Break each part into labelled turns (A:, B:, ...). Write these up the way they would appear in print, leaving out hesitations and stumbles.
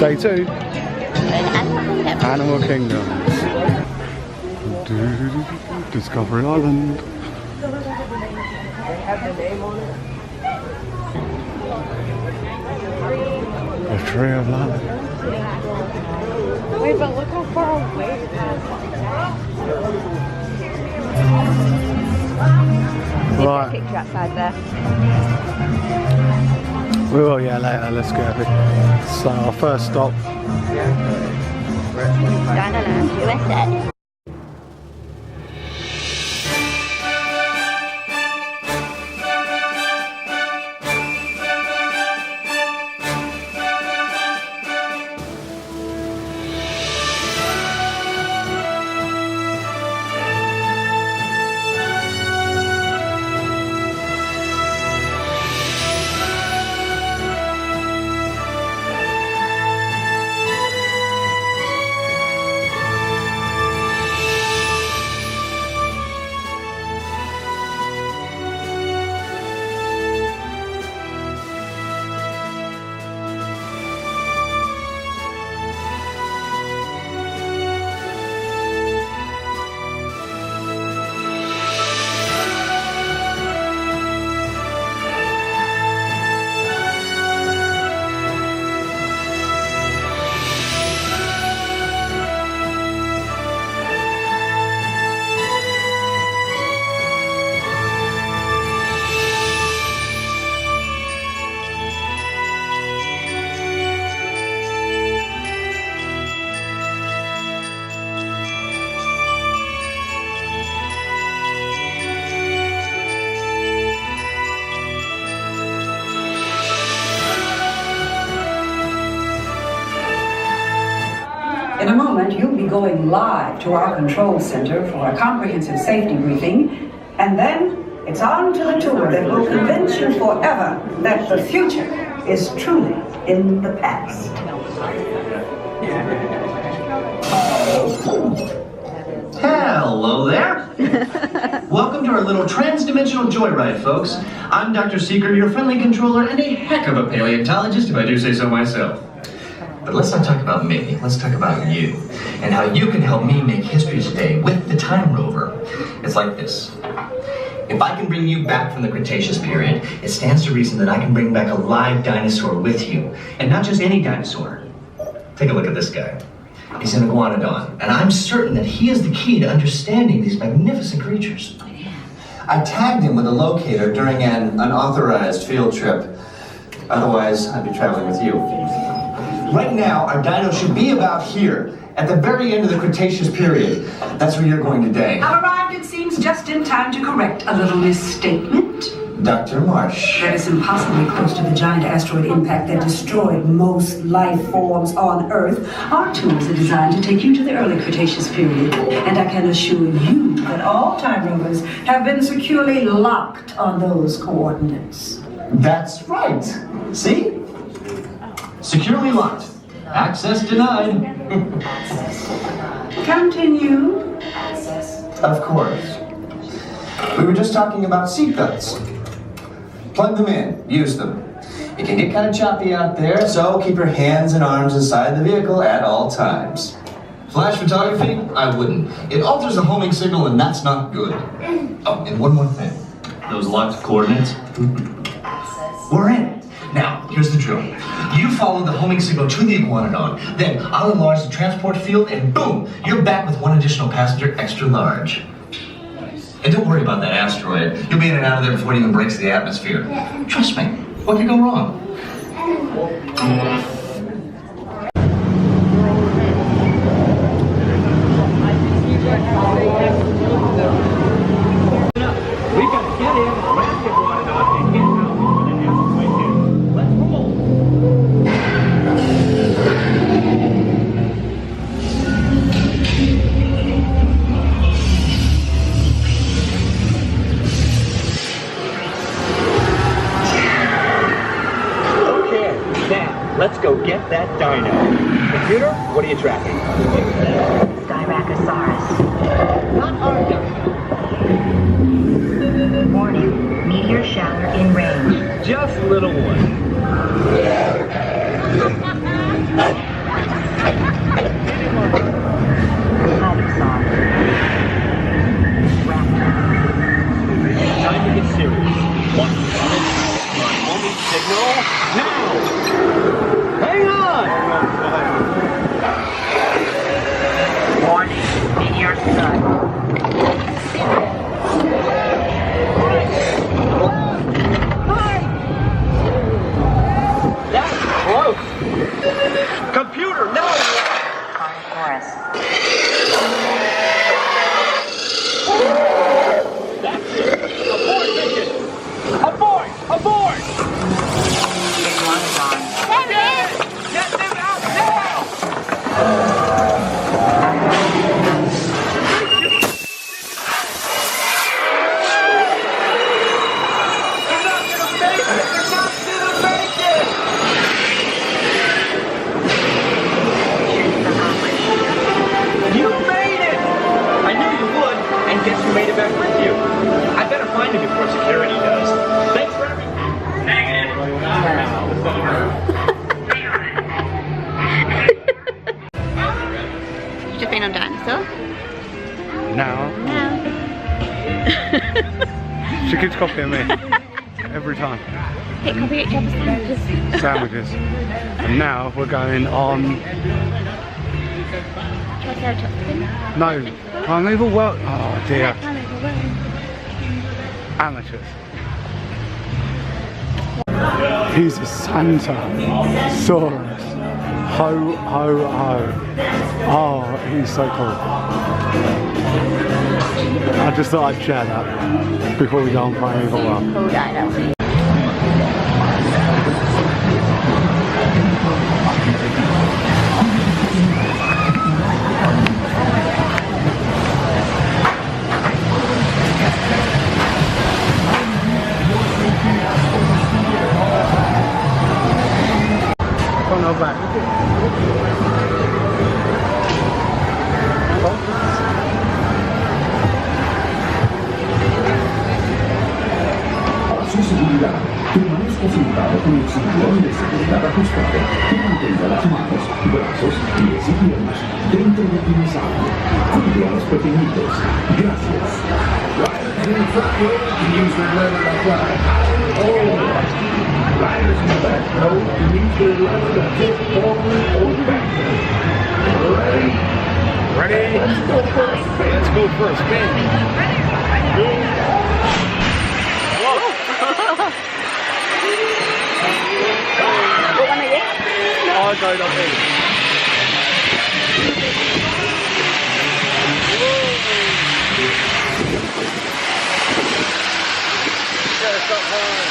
A: Day 2. Animal Kingdom. Discovery Island.
B: They have the name on it.
A: The Tree of Life.
B: Wait, but look how far away it is.
A: Right.
B: Picture outside there.
A: We will, yeah, later. Let's go a bit. So our first stop.
B: Dino Land USA.
C: In a moment, you'll be going live to our control center for a comprehensive safety briefing, and then it's on to the tour that will convince you forever that the future is truly in the past.
D: Hello there. Welcome to our little trans-dimensional joyride, folks. I'm Dr. Seeker, your friendly controller and a heck of a paleontologist, if I do say so myself. But let's not talk about me, let's talk about you, and how you can help me make history today with the Time Rover. It's like this. If I can bring you back from the Cretaceous period, it stands to reason that I can bring back a live dinosaur with you, and not just any dinosaur. Take a look at this guy. He's an iguanodon, and I'm certain that he is the key to understanding these magnificent creatures. I tagged him with a locator during an unauthorized field trip. Otherwise, I'd be traveling with you. Right now, our dino should be about here, at the very end of the Cretaceous period. That's where you're going today.
C: I've arrived, it seems, just in time to correct a little misstatement.
D: Dr. Marsh.
C: That is impossibly close to the giant asteroid impact that destroyed most life forms on Earth. Our tools are designed to take you to the early Cretaceous period, and I can assure you that all time rovers have been securely locked on those coordinates.
D: That's right. See? Securely locked. Access denied.
C: Continue.
D: Of course. We were just talking about seatbelts. Plug them in. Use them. It can get kind of choppy out there, so keep your hands and arms inside the vehicle at all times. Flash photography? I wouldn't. It alters the homing signal, and that's not good. Oh, and one more thing. Those locked coordinates? We're in it. Now, here's the drill. You follow the homing signal to the iguanodon, then I'll enlarge the transport field, and boom, you're back with one additional passenger extra large. And don't worry about that asteroid. You'll be in and out of there before it even breaks the atmosphere. Trust me, what could go wrong?
E: We've got to get in, grab the iguanodon, and get out in the halfway in. Let's roll. Okay, now let's go get that dino. Computer, what are you tracking?
F: Styracosaurus.
E: Not our dino.
F: Warning, meteor shower in range.
E: Just little one. Only signal now. Hang on.
F: Warning, meteor strike.
E: That's close. Computer, no.
F: Forest.
E: That's it. Abort mission. Abort! Abort!
F: Big one is on.
E: Get them out now! They're not gonna make it! They're not gonna make it! You made it! I knew you would, and guess who made it back with you? I better find him before security does. Thanks for everything. Negative.
G: You've just been on dinosaur?
A: Now,
G: No.
A: she keeps copying me every time.
G: Hit copy each other's sandwiches.
A: Sandwiches. And now we're going on.
G: Triceratops.
A: No, Primeval World. Oh dear. Amateurs. He's a Santa Saurus. Ho, ho, ho. Oh, he's so cool. I just thought I'd share that before we go on Primeval World.
G: Cool dino.
A: Come on, back.
H: Su seguridad, permanezca sentado con el cinturón de seguridad ajustado y mantenga las manos, brazos, pies y piernas dentro del dinosaurio. Cuide a los pequeñitos. Gracias. Riders in the back row can use their legs to tip forward or backward. Ready? Let's go for a spin.
A: I'll go down here. Yes, up high.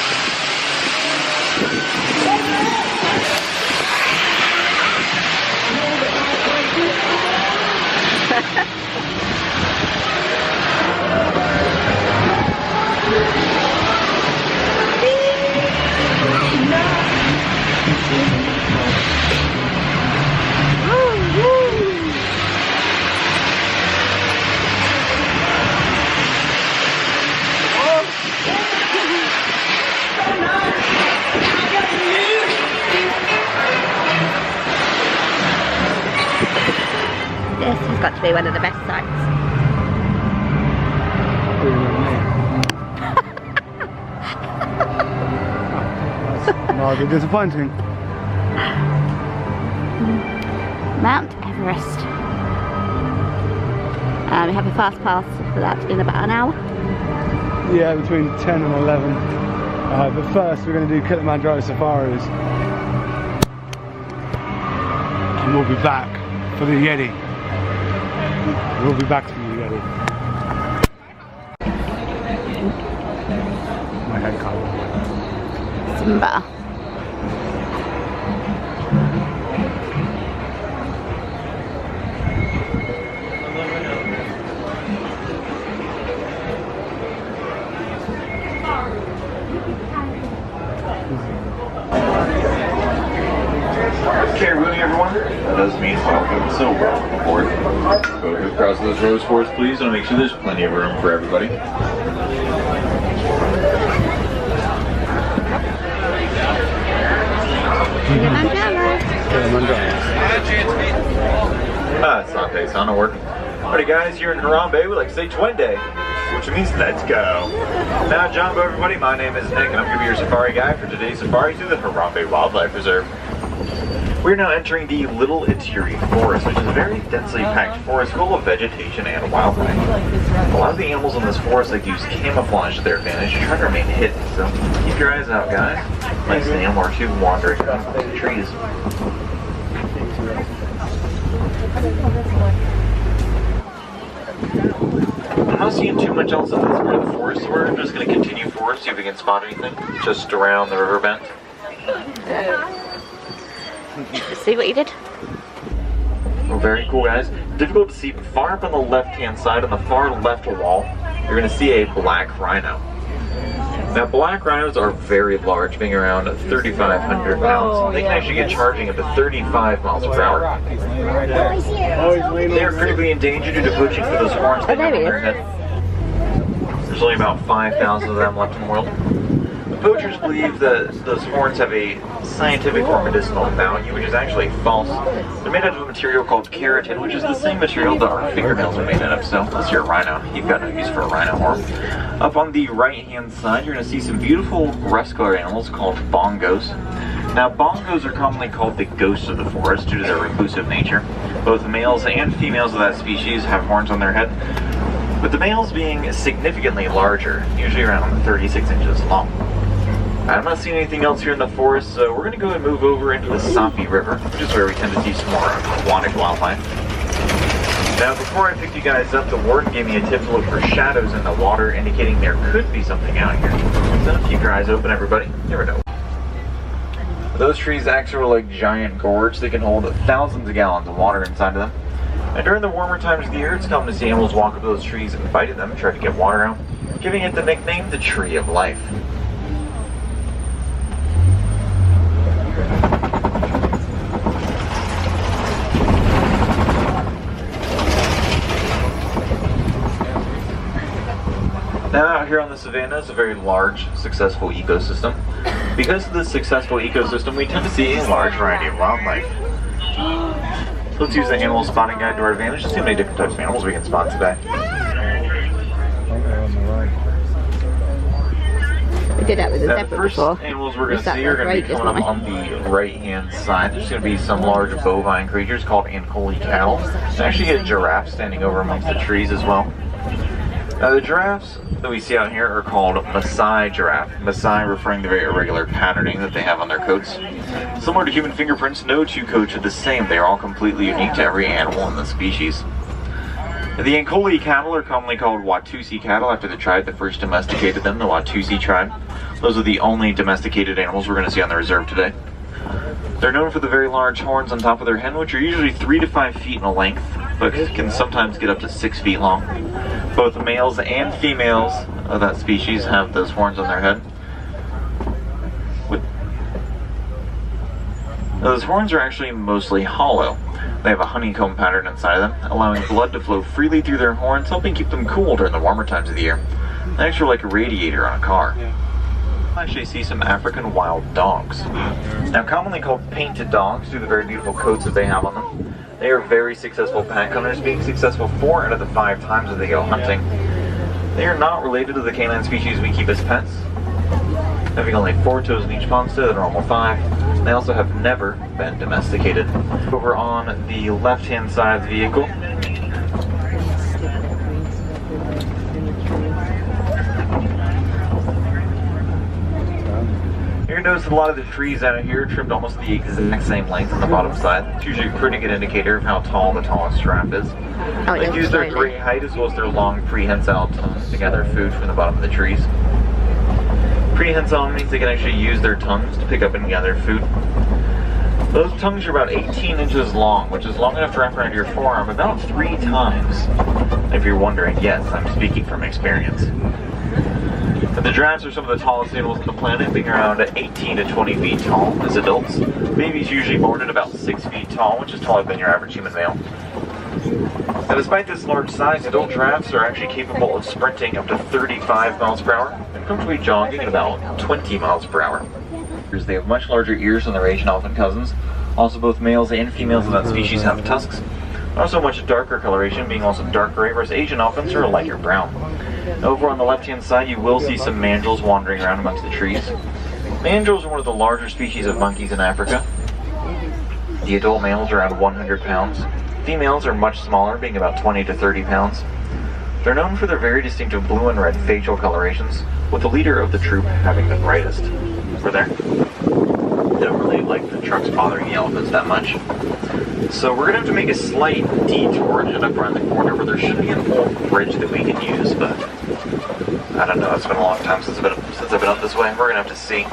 G: This has got to be one of the best sights.
A: Rather disappointing.
G: Mount Everest. We have a fast pass for that in about an hour.
A: Yeah, between 10 and 11. But first we're going to do Kilimanjaro safaris. And we'll be back for the Yeti. We'll be back for the Yeti. My head can't.
G: Simba.
I: Okay, really, everyone? That does mean welcome, so welcome aboard. Go across those rows for us, please. I'll make sure there's plenty of room for everybody. Sante, sound working. Alrighty, guys, here in Harambe, we like to say Twende. which means let's go. Now, Jumbo, everybody, my name is Nick, and I'm going to be your safari guide for today's safari through the Harambe Wildlife Reserve. We're now entering the Little Ituri Forest, which is a very densely packed forest full of vegetation and wildlife. A lot of the animals in this forest like to use camouflage to their advantage to try to remain hidden, so keep your eyes out, guys. Might see an animal or two wandering around the trees. I'm not seeing too much else in this part of the forest, so we're just going to continue forward, see if we can spot anything just around the river bend.
G: See what you did?
I: Oh, very cool, guys. Difficult to see, but far up on the left-hand side, on the far left wall, you're going to see a black rhino. Now, black rhinos are very large, being around 3,500 pounds. They can actually get charging up to 35 miles per hour. They are critically endangered due to poaching for those horns they have on their head. There's only about 5,000 of them left in the world. Poachers believe that those horns have a scientific or medicinal value, which is actually false. They're made out of a material called keratin, which is the same material that our fingernails are made out of, so unless you're a rhino, you've got no use for a rhino horn. Up on the right-hand side, you're going to see some beautiful rust-colored animals called bongos. Now, bongos are commonly called the ghosts of the forest due to their reclusive nature. Both males and females of that species have horns on their head, with the males being significantly larger, usually around 36 inches long. I'm not seeing anything else here in the forest, so we're going to go and move over into the Sapi River, which is where we tend to see some more aquatic wildlife. Now, before I picked you guys up, the warden gave me a tip to look for shadows in the water, indicating there could be something out here. So keep your eyes open, everybody. You never know. Those trees actually are like giant gourds. They can hold thousands of gallons of water inside of them. And during the warmer times of the year, it's common to see animals walk up those trees and bite at them and try to get water out, giving it the nickname the Tree of Life. Now out here on the savannah is a very large, successful ecosystem. Because of this successful ecosystem, we tend to see a large variety of wildlife. Let's use the animal spotting guide to our advantage and see how many different types of animals we can spot today.
G: We did that with the
I: Now,
G: zebra
I: the first
G: before.
I: animals we're going to see are going to be coming up on the right-hand side. There's going to be some large bovine creatures called Ankole cattle. There's actually a giraffe standing over amongst the trees as well. Now, the giraffes that we see out here are called Maasai giraffe. Maasai referring to the very irregular patterning that they have on their coats. Similar to human fingerprints, no two coats are the same. They are all completely unique to every animal in the species. The Ankole cattle are commonly called Watusi cattle after the tribe that first domesticated them, the Watusi tribe. Those are the only domesticated animals we're going to see on the reserve today. They're known for the very large horns on top of their head, which are usually 3 to 5 feet in length, but can sometimes get up to 6 feet long. Both the males and females of that species have those horns on their head. Now, those horns are actually mostly hollow. They have a honeycomb pattern inside of them, allowing blood to flow freely through their horns, helping keep them cool during the warmer times of the year. They actually are like a radiator on a car. I actually see some African wild dogs. Now, commonly called painted dogs due to the very beautiful coats that they have on them. They are very successful pack hunters, being successful 4 out of the 5 times that they go hunting. They are not related to the canine species we keep as pets, having only 4 toes in each paw instead of the normal 5. They also have never been domesticated. Over on the left-hand side of the vehicle, you're going to notice that a lot of the trees out here are trimmed almost the exact same length on the bottom side. It's usually a pretty good indicator of how tall the tallest giraffe is. They use their great height as well as their long prehensile tongues to gather food from the bottom of the trees. Prehensile means they can actually use their tongues to pick up and gather food. Those tongues are about 18 inches long, which is long enough to wrap around your forearm about 3 times. If you're wondering, yes, I'm speaking from experience. And the giraffes are some of the tallest animals on the planet, being around 18 to 20 feet tall as adults. Babies usually born at about 6 feet tall, which is taller than your average human male. Now, despite this large size, adult giraffes are actually capable of sprinting up to 35 miles per hour and comfortably jogging at about 20 miles per hour. They have much larger ears than their Asian elephant cousins. Also, both males and females of that species have tusks. Also, much darker coloration, being also dark gray, whereas Asian elephants are a lighter brown. Over on the left-hand side, you will see some mandrills wandering around amongst the trees. Mandrills are one of the larger species of monkeys in Africa. The adult males are around 100 pounds. Females are much smaller, being about 20 to 30 pounds. They're known for their very distinctive blue and red facial colorations, with the leader of the troop having the brightest. Over there. They don't really like the trucks bothering the elephants that much. So we're going to have to make a slight detour and head up around the corner where there should be an old bridge that we can use, but I don't know, it's been a long time since I've been up this way. We're going to have to see.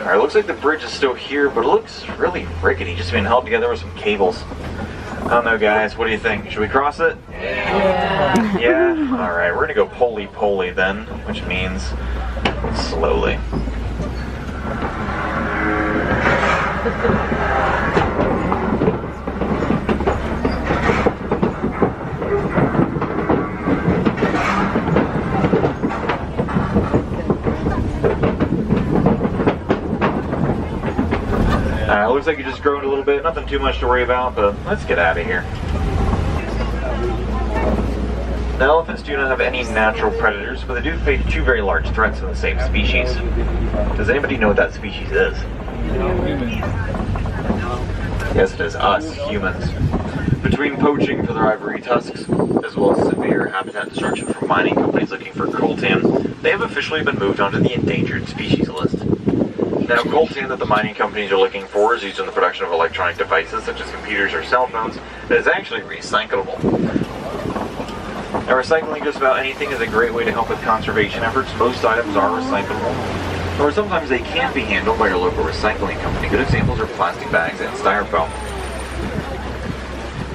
I: Alright, looks like the bridge is still here, but it looks really rickety, just being held together with some cables. I don't know, guys, what do you think? Should we cross it? Yeah. Yeah? Alright, we're going to go poly-poly then, which means slowly. Looks like you just groaned a little bit, nothing too much to worry about, but let's get out of here. The elephants do not have any natural predators, but they do face two very large threats in the same species. Does anybody know what that species is? Yes, it is us, humans. Between poaching for their ivory tusks, as well as severe habitat destruction from mining companies looking for coltan, they have officially been moved onto the endangered species list. Now, coltan that the mining companies are looking for is used in the production of electronic devices such as computers or cell phones that is actually recyclable. Now, recycling just about anything is a great way to help with conservation efforts. Most items are recyclable, or sometimes they can't be handled by your local recycling company. Good examples are plastic bags and styrofoam,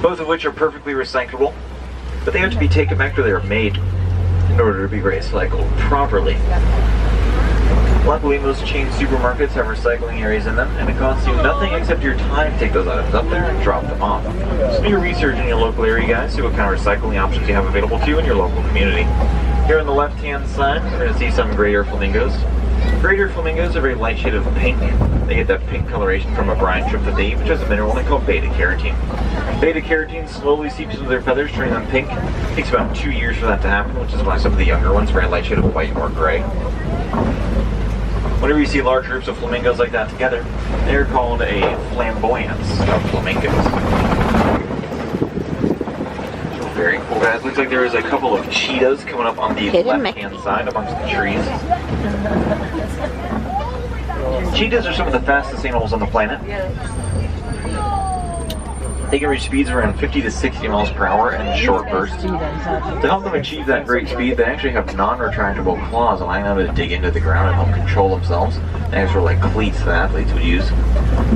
I: both of which are perfectly recyclable, but they have to be taken back to where they are made in order to be recycled properly. Luckily, most chain supermarkets have recycling areas in them, and it costs you nothing except your time to take those items up there and drop them off. So do your research in your local area, guys, see what kind of recycling options you have available to you in your local community. Here on the left-hand side, we're going to see some greater flamingos. Greater flamingos are very light shade of pink. They get that pink coloration from a brine strip that they eat, which has a mineral they call beta-carotene. Beta-carotene slowly seeps into their feathers, turning them pink. It takes about 2 years for that to happen, which is why some of the younger ones are very light shade of white or gray. Whenever you see large groups of flamingos like that together, they're called a flamboyance of flamingos. Very cool, guys. Looks like there is a couple of cheetahs coming up on the left-hand side amongst the trees. Cheetahs are some of the fastest animals on the planet. They can reach speeds around 50 to 60 miles per hour in short bursts. To help them achieve that great speed, they actually have non-retractable claws, allowing them to dig into the ground and help control themselves. They have sort of like cleats that athletes would use.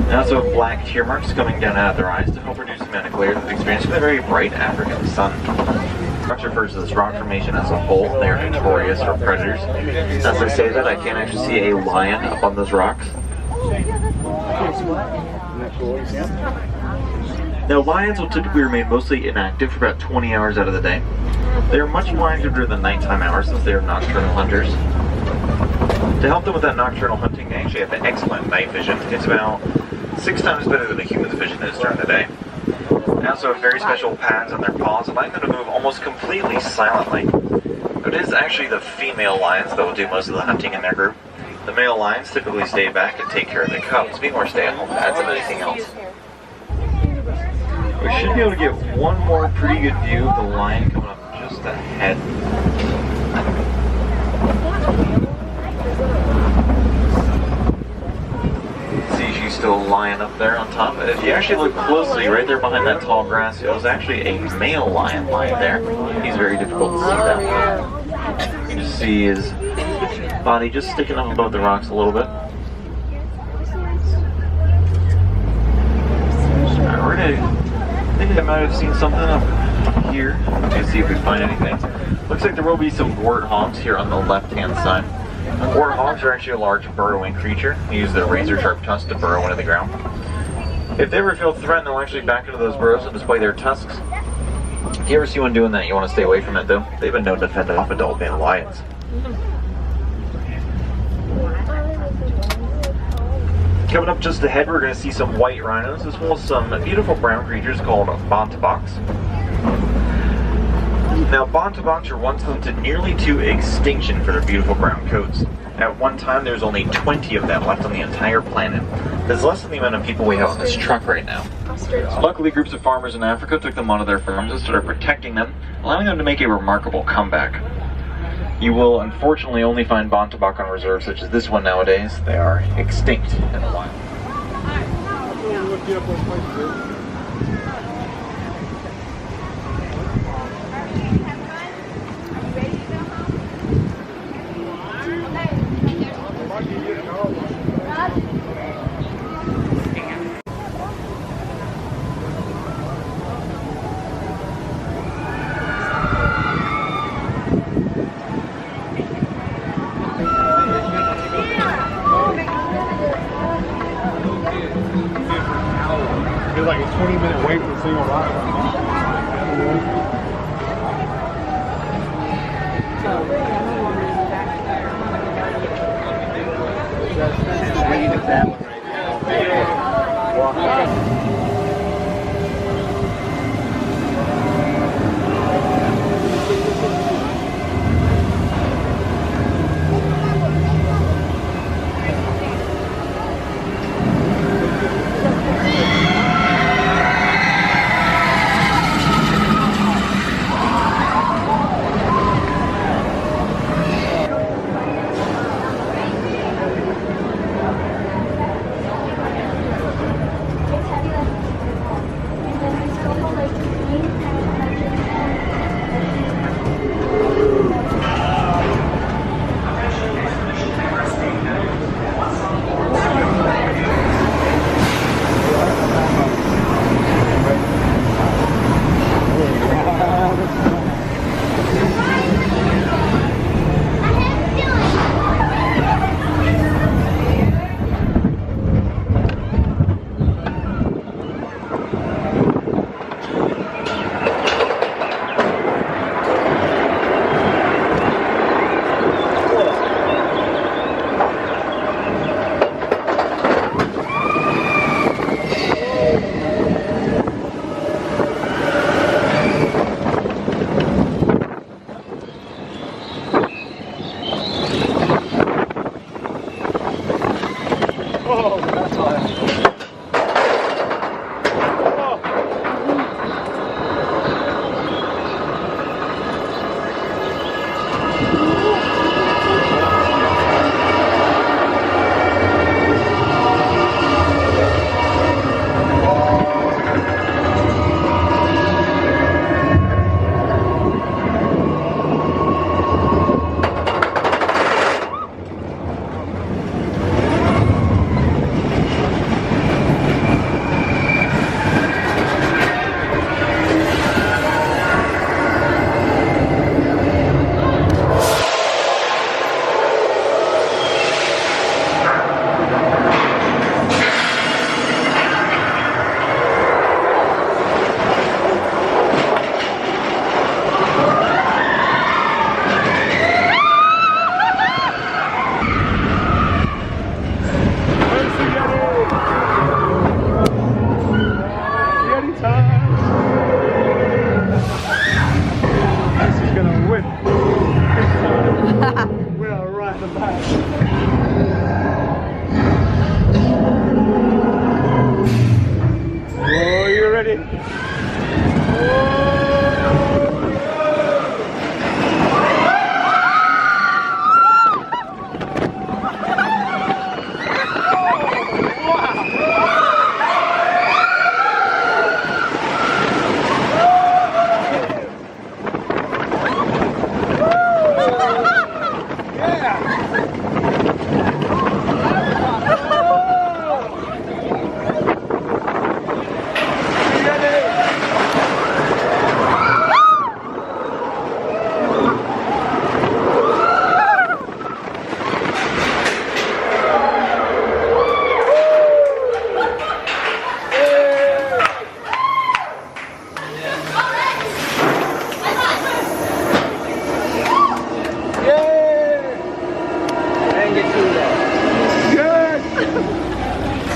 I: They also have black tear marks coming down out of their eyes to help reduce the amount of glare that they experience from the very bright African sun. Rock refers to this rock formation as a hole. They are notorious for predators. As I say that, I can actually see a lion up on those rocks. Now, lions will typically remain mostly inactive for about 20 hours out of the day. They are much more active during the nighttime hours since they are nocturnal hunters. To help them with that nocturnal hunting, they actually have excellent night vision. It's about 6 times better than a human's vision is during the day. They also have very special pads on their paws, allowing them to move almost completely silently. It is actually the female lions that will do most of the hunting in their group. The male lions typically stay back and take care of the cubs, being more stay-at-home pads than anything else. We should be able to get one more pretty good view of the lion coming up just ahead. See, she's still lying up there on top. If you actually look closely, right there behind that tall grass, it was actually a male lion lying there. He's very difficult to see that. You can just see his body just sticking up above the rocks a little bit. Alright, we're gonna... I think I might have seen something up here. Let's see if we find anything. Looks like there will be some warthogs here on the left-hand side. Warthogs are actually a large burrowing creature. They use their razor-sharp tusks to burrow into the ground. If they ever feel threatened, they'll actually back into those burrows and display their tusks. If you ever see one doing that, you want to stay away from it, though. They've been known to fend off adult male lions. Coming up just ahead, we're going to see some white rhinos, as well as some beautiful brown creatures called bonteboks. Now, bontoboks were once hunted nearly to extinction for their beautiful brown coats. At one time, there's only 20 of them left on the entire planet. That's less than the amount of people we have on this truck right now. Luckily, groups of farmers in Africa took them onto their farms and started protecting them, allowing them to make a remarkable comeback. You will unfortunately only find bontobok on reserves such as this one nowadays. They are extinct in the wild.
A: It's like a 20-minute wait for a single ride.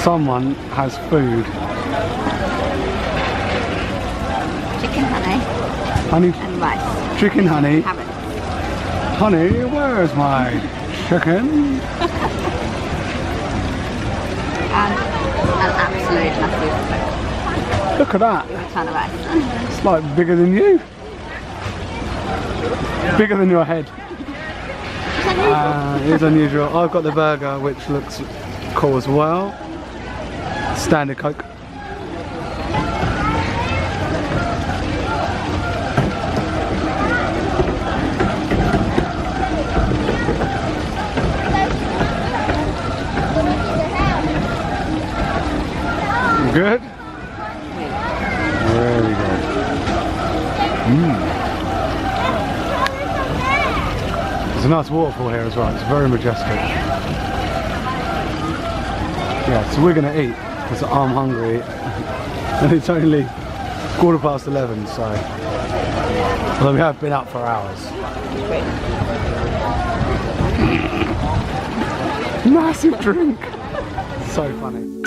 A: Someone has food.
G: Chicken honey
A: Honey,
G: and rice.
A: Chicken honey.
G: Carrots.
A: Honey, where's my chicken?
G: And an absolute massive
A: Look at that.
G: ton of rice.
A: It's like bigger than you. Bigger than your head. It's unusual. I've got the burger, which looks cool as well. Standard Coke. Good? Very good. There's a nice waterfall here as well. It's very majestic. Yeah, so we're going to eat because I'm hungry. And it's only 11:15, so although we have been up for hours. Massive drink. So funny.